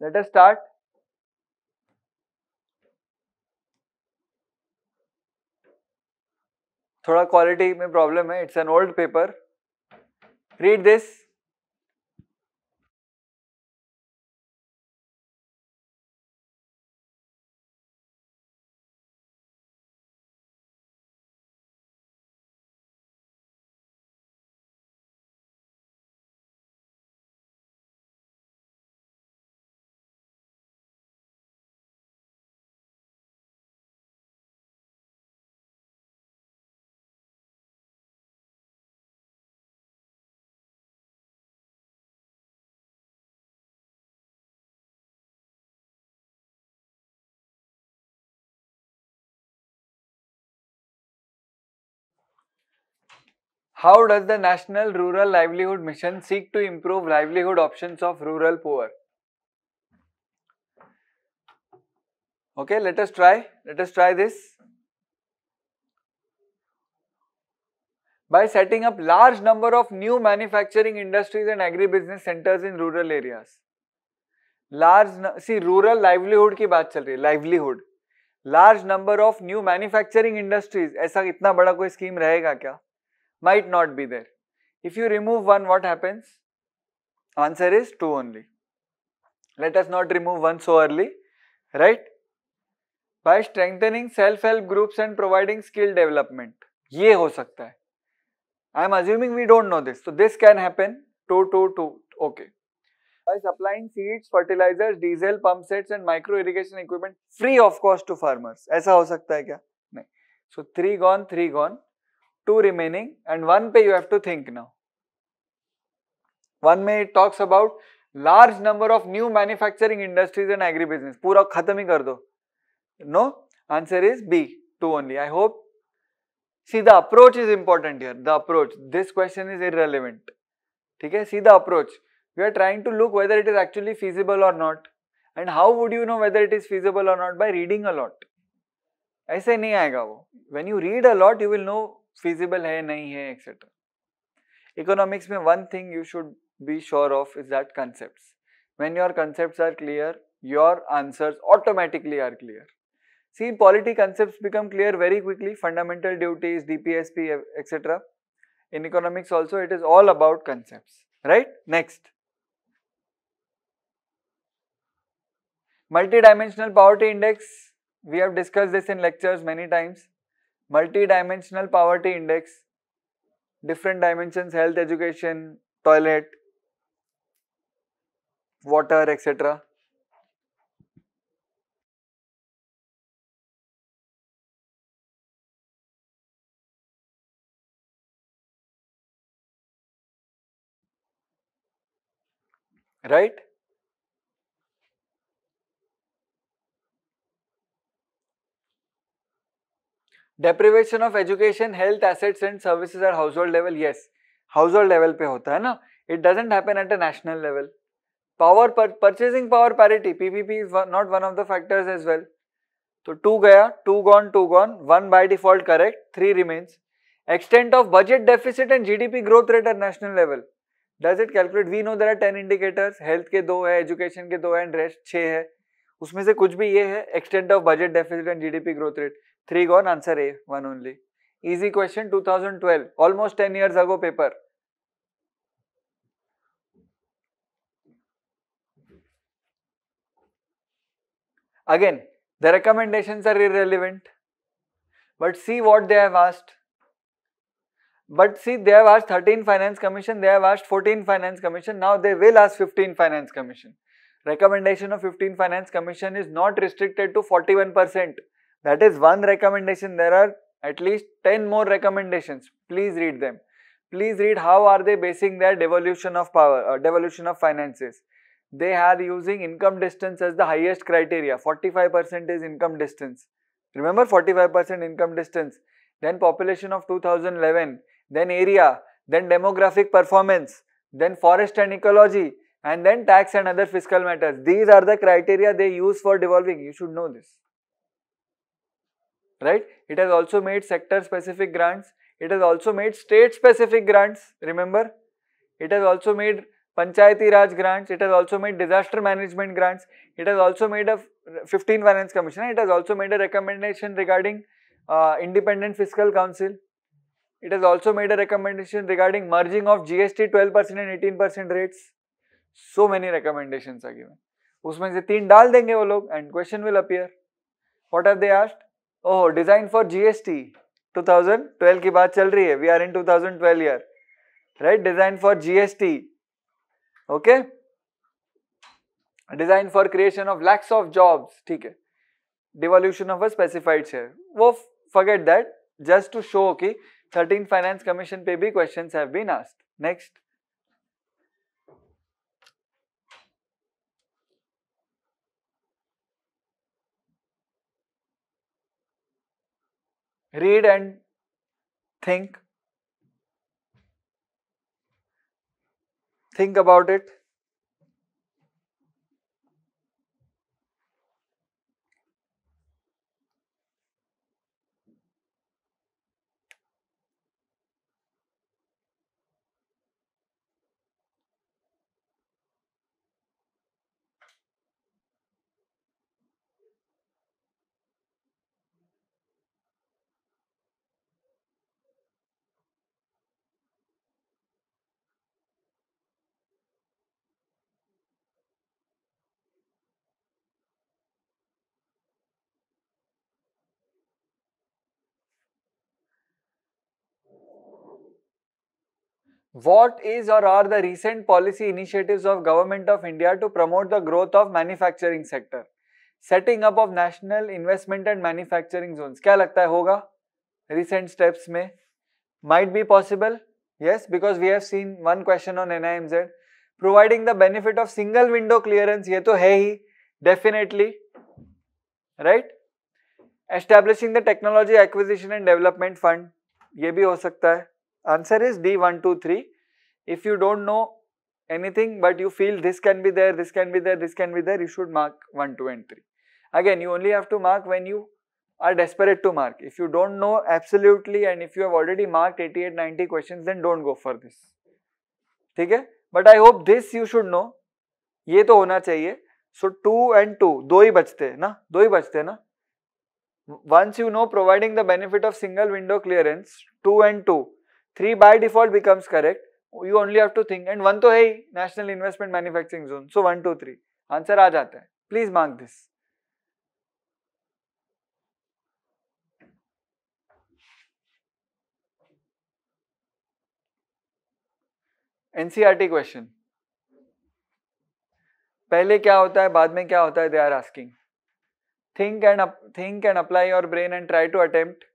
Let us start. थोड़ा quality में problem है. It's an old paper. Read this. How does the National Rural Livelihood Mission seek to improve livelihood options of rural poor? Okay, let us try. Let us try this. By setting up large number of new manufacturing industries and agribusiness centers in rural areas. See, rural livelihood की बात चल रही है. Livelihood. Large number of new manufacturing industries. ऐसा इतना बड़ा कोई scheme रहेगा क्या? Might not be there. If you remove one, what happens? Answer is 2 only. Let us not remove one so early, right? By strengthening self-help groups and providing skill development. ये हो सकता है. I am assuming we don't know this. So this can happen. 2. Okay. By supplying seeds, fertilizers, diesel, pump sets and micro irrigation equipment free of cost to farmers. ऐसा हो सकता है क्या? नहीं. So 3 gone, 3 gone. 2 remaining and 1 पे you have to think now. 1 में it talks about large number of new manufacturing industries and agribusiness. पूरा खत्म ही कर दो. No, answer is B. 2 only. I hope. See, the approach is important here. The approach. This question is irrelevant. ठीक है? See the approach. We are trying to look whether it is actually feasible or not. And how would you know whether it is feasible or not? By reading a lot. ऐसे नहीं आएगा वो. When you read a lot, you will know feasible है नहीं है etc. Economics में one thing you should be sure of is that concepts. When your concepts are clear, your answers automatically are clear. See, polity concepts become clear very quickly. Fundamental duties, DPSP, etc. In economics also, it is all about concepts. Right? Next. Multidimensional poverty index. We have discussed this in lectures many times. Multidimensional poverty index. Different dimensions, health, education, toilet, water, etc. Right? Deprivation of education, health, assets and services at household level. Yes, household level पे होता है ना. It doesn't happen at a national level. Purchasing power parity, PPP is not one of the factors as well. So 2 गया, 2 gone, 2 gone, 1 by default correct, 3 remains. Extent of budget deficit and GDP growth rate at national level. Does it calculate? We know there are 10 indicators. Health के 2 है, education के 2 है and rest 6 है. उसमें से कुछ भी ये है. Extent of budget deficit and GDP growth rate. 3 gone, answer A, 1 only. Easy question, 2012, almost 10 years ago paper. Again, the recommendations are irrelevant. But see what they have asked. But see, they have asked 13 Finance Commission, they have asked 14 Finance Commission, now they will ask 15 Finance Commission. Recommendation of 15 Finance Commission is not restricted to 41%. That is one recommendation. There are at least 10 more recommendations. Please read them. Please read how are they basing their devolution of power or devolution of finances. They are using income distance as the highest criteria. 45% is income distance. Remember 45% income distance. Then population of 2011. Then area. Then demographic performance. Then forest and ecology. And then tax and other fiscal matters. These are the criteria they use for devolving. You should know this. Right? It has also made sector specific grants. It has also made state specific grants. Remember? It has also made Panchayati Raj grants, it has also made disaster management grants, it has also made a 15 Finance Commission, it has also made a recommendation regarding Independent Fiscal Council, it has also made a recommendation regarding merging of GST 12% and 18% rates. So many recommendations are given. उसमें से 3 डाल देंगे वो लोग and question will appear. What have they asked? Oh, design for GST 2012 की बात चल रही है. We are in 2012 year, right? Design for GST. Okay. Design for creation of lakhs of jobs. ठीक है. Devolution of a specified share. वो forget that. Just to show कि 13 Finance Commission पे भी questions have been asked. Next. Read and think. Think about it. What is or are the recent policy initiatives of Government of India to promote the growth of manufacturing sector? Setting up of National Investment and Manufacturing Zones. क्या लगता है होगा? Recent steps में might be possible. Yes, because we have seen one question on NIMZ. Providing the benefit of single window clearance, ये तो है ही, definitely, right? Establishing the Technology Acquisition and Development Fund, ये भी हो सकता है. Answer is D 1, 2, 3. If you don't know anything but you feel this can be there, this can be there, this can be there, you should mark 1, 2 and 3. Again, you only have to mark when you are desperate to mark. If you don't know absolutely and if you have already marked 88, 90 questions, then don't go for this. ठीक है? But I hope this you should know. ये तो होना चाहिए. So 2 and 2, दो ही बचते हैं ना? दो ही बचते हैं ना? Once you know providing the benefit of single window clearance, 2 and 2, 3 by default becomes correct. You only have to think, and 1 तो है ही, National Investment Manufacturing Zone. So 1, 2, 3. Answer आ जाता है. Please mark this. NCERT question. पहले क्या होता है, बाद में क्या होता है, they are asking. Think and apply your brain and try to attempt.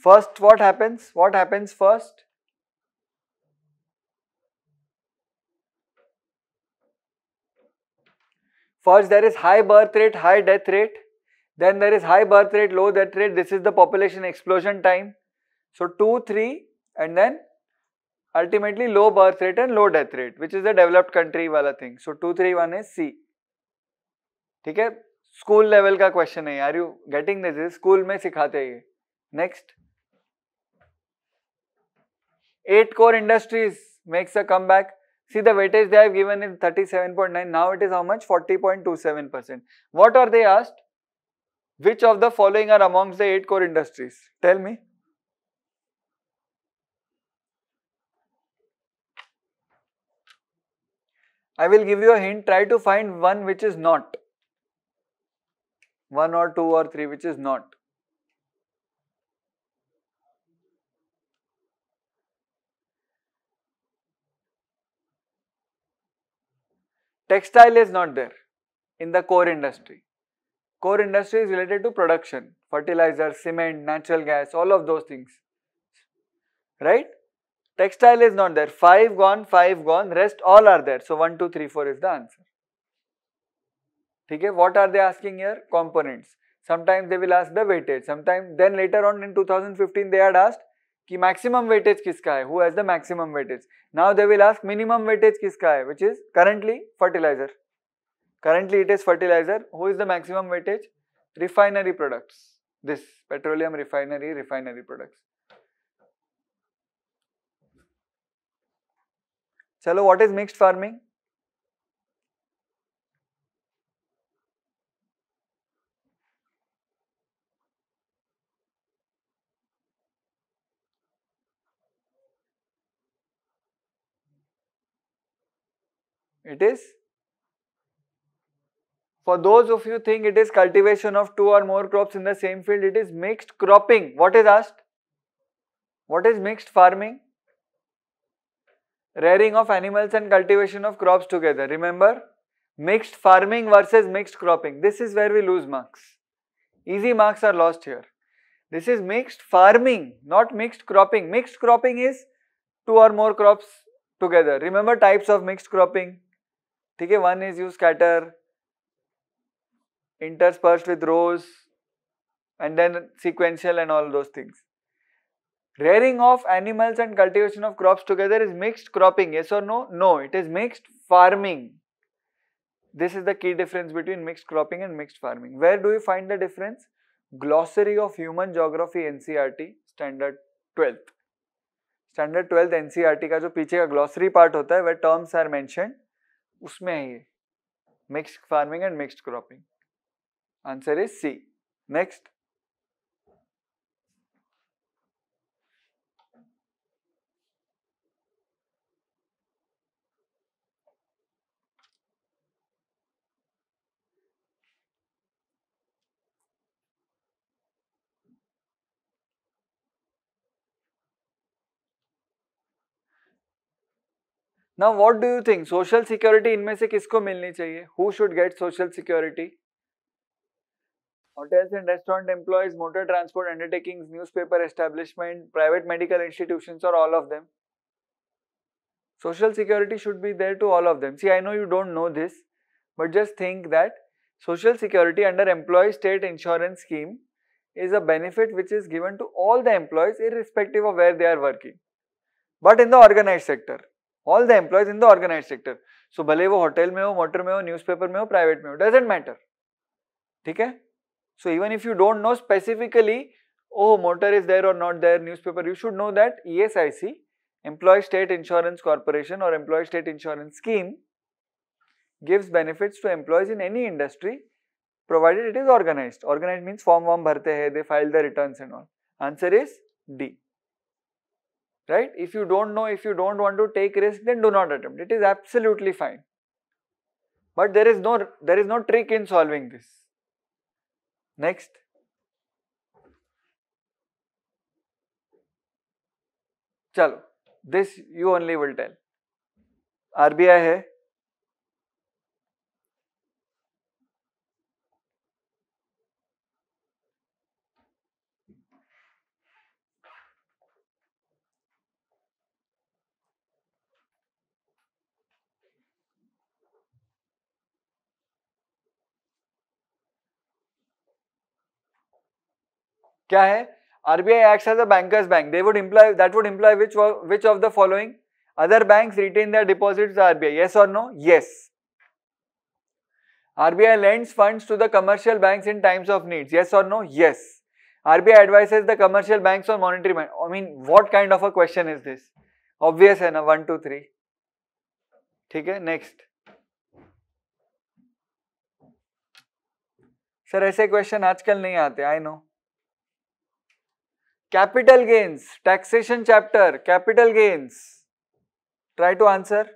First, what happens? What happens first? First, there is high birth rate, high death rate. Then there is high birth rate, low death rate. This is the population explosion time. So 2, 3, and then ultimately low birth rate and low death rate, which is the developed country wala thing. So 2, 3, 1 is C. ठीक है? School level का question है. Are you getting this? School में सिखाते हैं ये. Next. 8 core industries makes a comeback. See, the weightage they have given is 37.9. Now it is how much? 40.27%. What are they asked? Which of the following are amongst the 8 core industries? Tell me. I will give you a hint. Try to find one which is not. 1 or 2 or 3 which is not. Textile is not there. in the core industry. Core industry is related to production, fertilizer, cement, natural gas, all of those things, right? Textile is not there. 5 gone, rest all are there. So 1, 2, 3, 4 is the answer. Okay, what are they asking here? Components. Sometimes they will ask the weightage. Sometimes then later on in 2015 they had asked कि maximum weightage किसका है? Who has the maximum weightage? Now they will ask minimum weightage किसका है? Which is currently fertilizer. Currently it is fertilizer. Who is the maximum weightage? Refinery products. This petroleum refinery products. Chalo, what is mixed farming? It is, for those of you think it is cultivation of 2 or more crops in the same field, it is mixed cropping. What is asked? What is mixed farming? Rearing of animals and cultivation of crops together. Remember, mixed farming versus mixed cropping. This is where we lose marks. Easy marks are lost here. This is mixed farming, not mixed cropping. Mixed cropping is 2 or more crops together. Remember types of mixed cropping. Okay, one is you scatter, interspersed with rows, and then sequential and all those things. Rearing of animals and cultivation of crops together is mixed cropping, yes or no? No, it is mixed farming. This is the key difference between mixed cropping and mixed farming. Where do you find the difference? Glossary of Human Geography NCERT, Standard 12th. Standard 12th NCERT का जो पीछे का glossary part होता है, where terms are mentioned, उसमें है ये mixed farming and mixed cropping. Answer is C. Next. Now what do you think? Social security इनमें से किसको मिलनी चाहिए? Who should get social security? Hotels and restaurant employees, motor transport undertakings, newspaper establishment, private medical institutions, or all of them? Social security should be there to all of them. See, I know you don't know this, but just think that social security under employee state insurance scheme is a benefit which is given to all the employees irrespective of where they are working. But in the organized sector, all the employees in the organized sector. So भले वो hotel में हो, motor में हो, newspaper में हो, private में हो, doesn't matter. ठीक है? So even if you don't know specifically, oh motor is there or not there, newspaper, you should know that ESIC, Employee State Insurance Corporation or Employee State Insurance Scheme, gives benefits to employees in any industry provided it is organized. Organized means form bharte hai, they file the returns and all. Answer is D. Right? If you don't know, if you don't want to take risk, then do not attempt. It is absolutely fine. But there is no trick in solving this. Next. Chalo, this you only will tell. RBI है, क्या है? RBI acts as a banker's bank. That would imply which of the following? Other banks retain their deposits to RBI. Yes or no? Yes. RBI lends funds to the commercial banks in times of needs. Yes or no? Yes. RBI advises the commercial banks on monetary. I mean, what kind of a question is this? Obvious है ना? 1, 2, 3. ठीक है? Next. Sir ऐसे question आजकल नहीं आते. I know. Capital gains, taxation chapter, capital gains. Try to answer.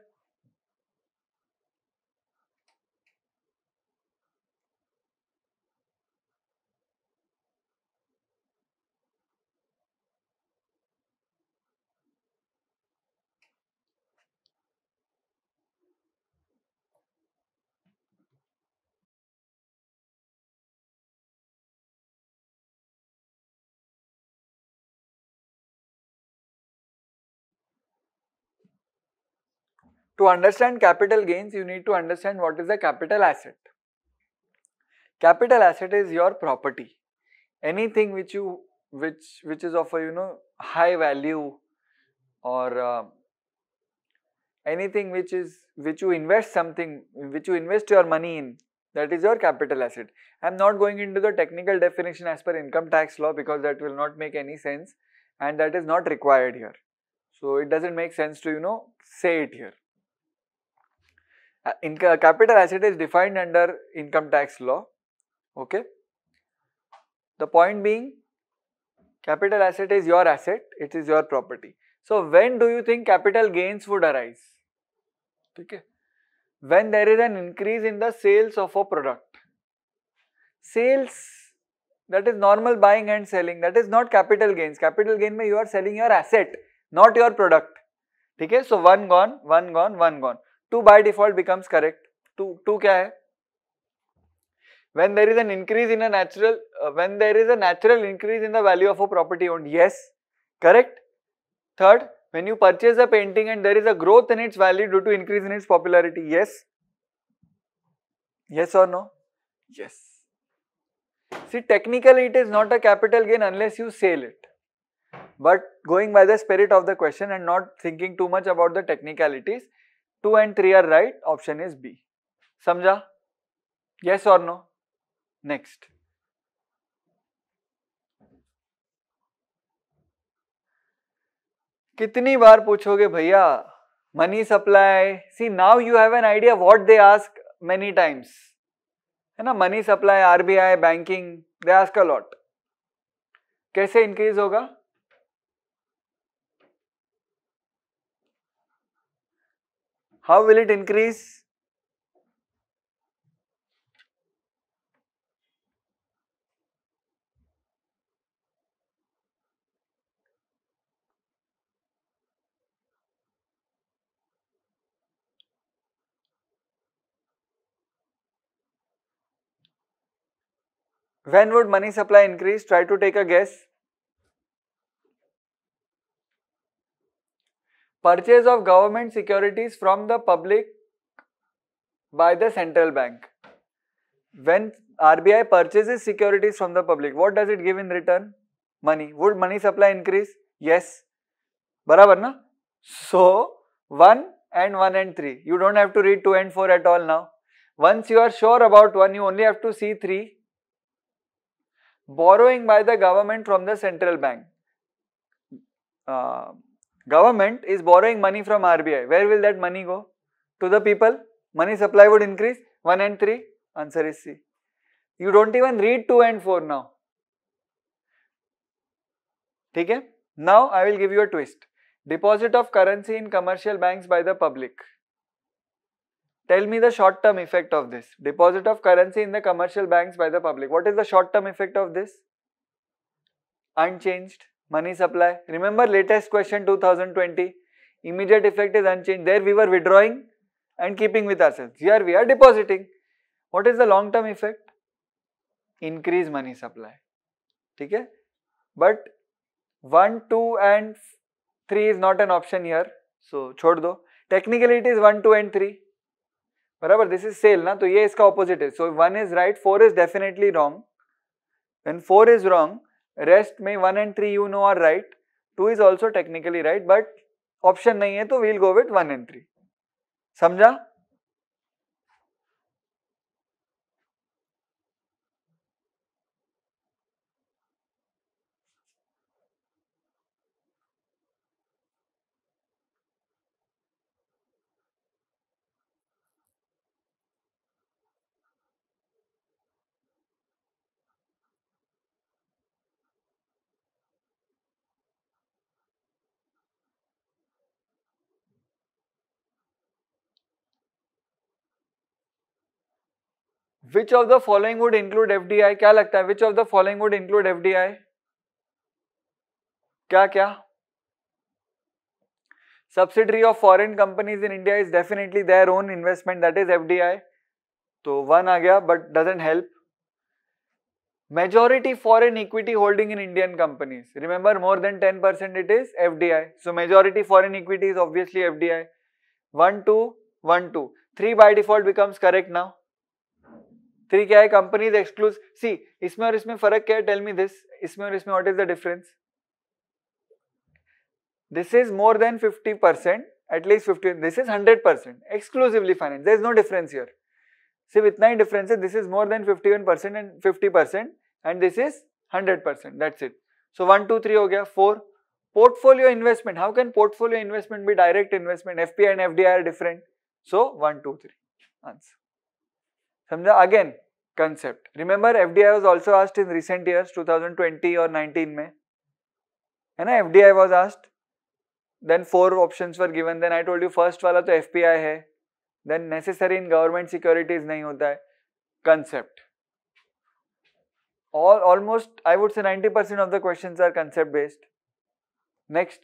To understand capital gains, you need to understand what is a capital asset. Capital asset is your property. Anything which is of a high value, or anything which you invest your money in, that is your capital asset. I am not going into the technical definition as per income tax law because that will not make any sense and that is not required here. So it doesn't make sense to say it here. Capital asset is defined under income tax law. Okay. The point being, capital asset is your asset, it is your property. So when do you think capital gains would arise? Okay. When there is an increase in the sales of a product. Sales, that is normal buying and selling, that is not capital gains. Capital gain mein you are selling your asset, not your product. Okay. So one gone, one gone, one gone. 2 by default becomes correct. 2 kya hai? When there is an increase in a natural, increase in the value of a property owned, yes, correct. Third, when you purchase a painting and there is a growth in its value due to increase in its popularity, yes. Yes or no? Yes. See, technically it is not a capital gain unless you sell it. But going by the spirit of the question and not thinking too much about the technicalities, 2 and 3 are right, option is B. Samjha? Yes or no? Next. कितनी बार पूछोगे भैया money supply? See now you have an idea what they ask many times, है ना? Money supply, RBI, banking, they ask a lot. कैसे increase होगा? How will it increase? When would money supply increase? Try to take a guess. Purchase of government securities from the public by the central bank. When RBI purchases securities from the public, what does it give in return? Money. Would money supply increase? Yes. Barabar na? So 1 and 1 and 3. You don't have to read 2 and 4 at all now. Once you are sure about 1, you only have to see 3. Borrowing by the government from the central bank. Government is borrowing money from RBI. Where will that money go? To the people. Money supply would increase. 1 and 3. Answer is C. You don't even read 2 and 4 now. Okay? Now I will give you a twist. Deposit of currency in commercial banks by the public. Tell me the short term effect of this. Deposit of currency in the commercial banks by the public. What is the short term effect of this? Unchanged. Money supply. Remember latest question 2020. Immediate effect is unchanged. There we were withdrawing and keeping with ourselves. Here we are depositing. What is the long term effect? Increase money supply. Okay? But 1, 2 and 3 is not an option here. So chhod do. Technically it is 1, 2 and 3. बराबर, this is sale ना, तो ये इसका opposite है. So 1 is right, 4 is definitely wrong. When 4 is wrong, rest में 1 and 3 you know are right. 2 is also technically right, but option नहीं है तो we'll go with 1 and 3. समझा? Which of the following would include FDI? क्या लगता है? Which of the following would include FDI? क्या क्या? Subsidiary of foreign companies in India is definitely their own investment, that is FDI. तो 1 आ गया, but doesn't help. Majority foreign equity holding in Indian companies. Remember, more than 10% it is FDI. So majority foreign equity is obviously FDI. 1 2 1 2 3 by default becomes correct now. 3 क्या है? Companies exclusive. सी इसमें और इसमें फर्क क्या है? Tell me this. इसमें और इसमें what is the difference? This is more than 50%, at least 50. This is 100%, exclusively finance. There is no difference here. सिर्फ इतना ही difference है. This is more than 51% and 50%, and this is 100%. That's it. So 1 2 3 हो गया. 4 portfolio investment. How can portfolio investment be direct investment? FPI and FDI are different. So 1 2 3 answer. समझा? Again concept. Remember FDI was also asked in recent years, 2020 or 19 में, है ना? FDI was asked. Then 4 options were given. Then I told you first वाला तो FPI है. Then necessary in government securities नहीं होता है. Concept. Almost I would say 90% of the questions are concept based. Next.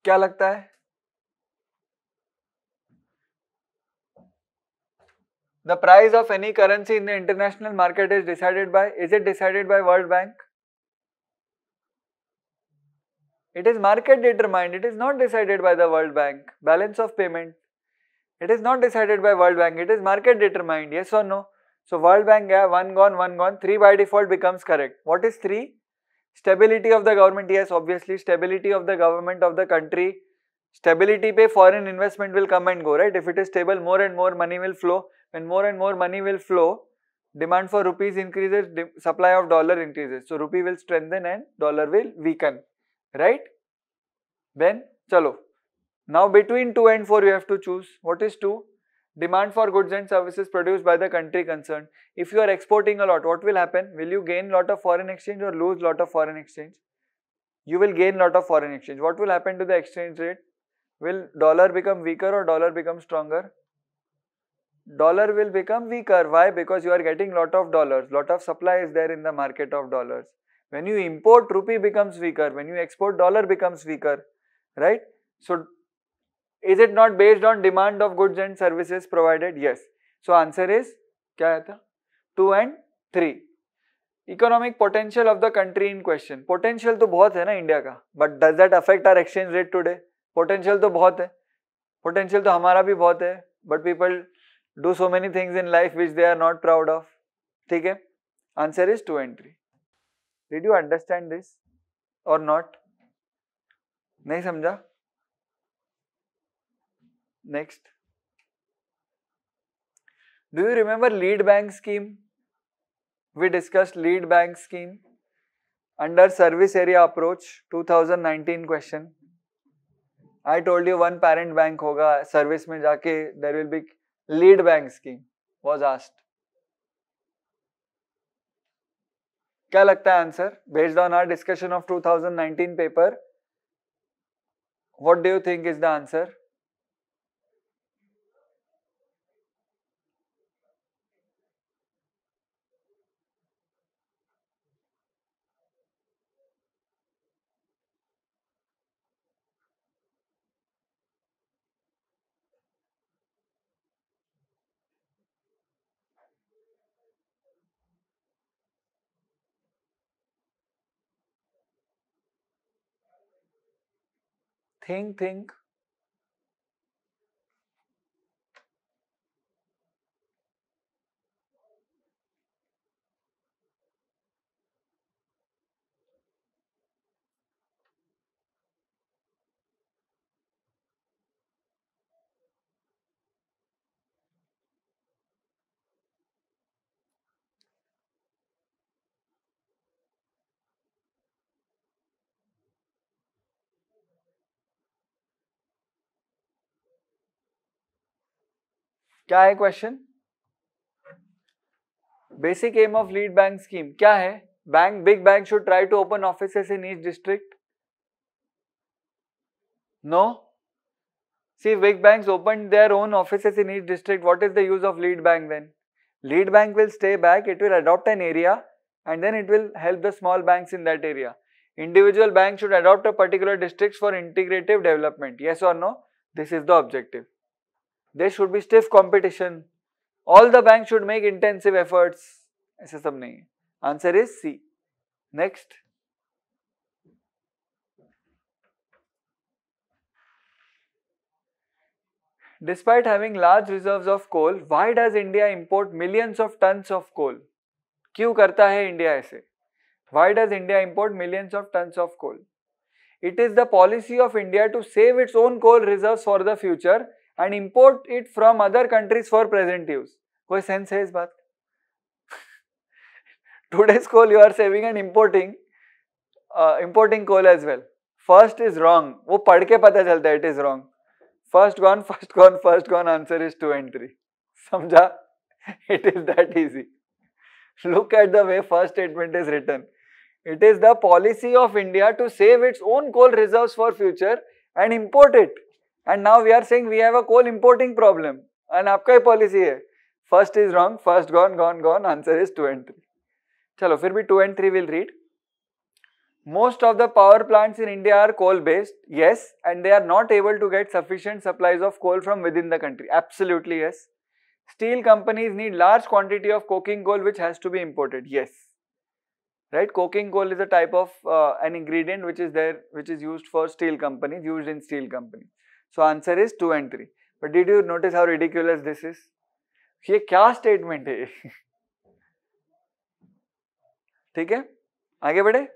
क्या लगता है? The price of any currency in the international market is decided by, is it decided by World Bank? It is market determined. It is not decided by the World Bank. Balance of payment. It is not decided by World Bank. It is market determined. Yes or no? So World Bank gaya, 1 gone, 1 gone. 3 by default becomes correct. What is 3? Stability of the government. Yes, obviously stability of the government of the country. Stability पे foreign investment will come and go, right? If it is stable, more and more money will flow. When more and more money will flow, demand for rupees increases, supply of dollar increases. So rupee will strengthen and dollar will weaken, right? Then chalo. Now between 2 and 4 you have to choose. What is 2? Demand for goods and services produced by the country concerned. If you are exporting a lot, what will happen? Will you gain lot of foreign exchange or lose lot of foreign exchange? You will gain lot of foreign exchange. What will happen to the exchange rate? Will dollar become weaker or dollar become stronger? Dollar will become weaker. Why? Because you are getting lot of dollars. Lot of supply is there in the market of dollars. When you import, rupee becomes weaker. When you export, dollar becomes weaker. Right? So, is it not based on demand of goods and services provided? Yes. So, answer is, क्या आया था? 2 and 3. Economic potential of the country in question. Potential तो बहुत है ना India का. But does that affect our exchange rate today? Potential तो बहुत है. Potential तो हमारा भी बहुत है. But people do so many things in life which they are not proud of. ठीक है? Answer is 2 and 3. Did you understand this or not? नहीं समझा? Next. Do you remember lead bank scheme? We discussed lead bank scheme under service area approach 2019 question. I told you one parent bank होगा service में जाके there will be lead bank scheme was asked. क्या लगता है answer? Based on our discussion of 2019 paper, what do you think is the answer? Think. क्या है question? Basic aim of lead bank scheme क्या है? Big bank should try to open offices in each district. No. See, big banks opened their own offices in each district. What is the use of lead bank then? Lead bank will stay back, it will adopt an area and then it will help the small banks in that area. Individual banks should adopt a particular district for integrative development. Yes or no? This is the objective. There should be stiff competition. All the banks should make intensive efforts. ऐसा सब नहीं है. Answer is C. Next. Despite having large reserves of coal, why does India import millions of tons of coal? क्यों करता है India ऐसे? Why does India import millions of tons of coal? It is the policy of India to save its own coal reserves for the future and import it from other countries for present use. कोई sense है इस बात? Today's coal you are saving and importing coal as well. First is wrong. वो पढ़ के पता चलता है it is wrong. First gone, first gone, first gone. Answer is 2 and 3. समझा? It is that easy. Look at the way first statement is written. It is the policy of India to save its own coal reserves for future and import it. And now we are saying we have a coal importing problem. And आपका ही policy है. First is wrong, first gone, gone, gone. Answer is 2 and 3. चलो फिर भी 2 and 3 will read. Most of the power plants in India are coal based, yes, and they are not able to get sufficient supplies of coal from within the country. Absolutely yes. Steel companies need large quantity of coking coal which has to be imported. Yes. Right? Coking coal is a type of an ingredient which is there, which is used for steel companies, used in steel companies. So answer is 2 and 3. But did you notice how ridiculous this is? ये क्या statement है? ठीक है? आगे बढ़े?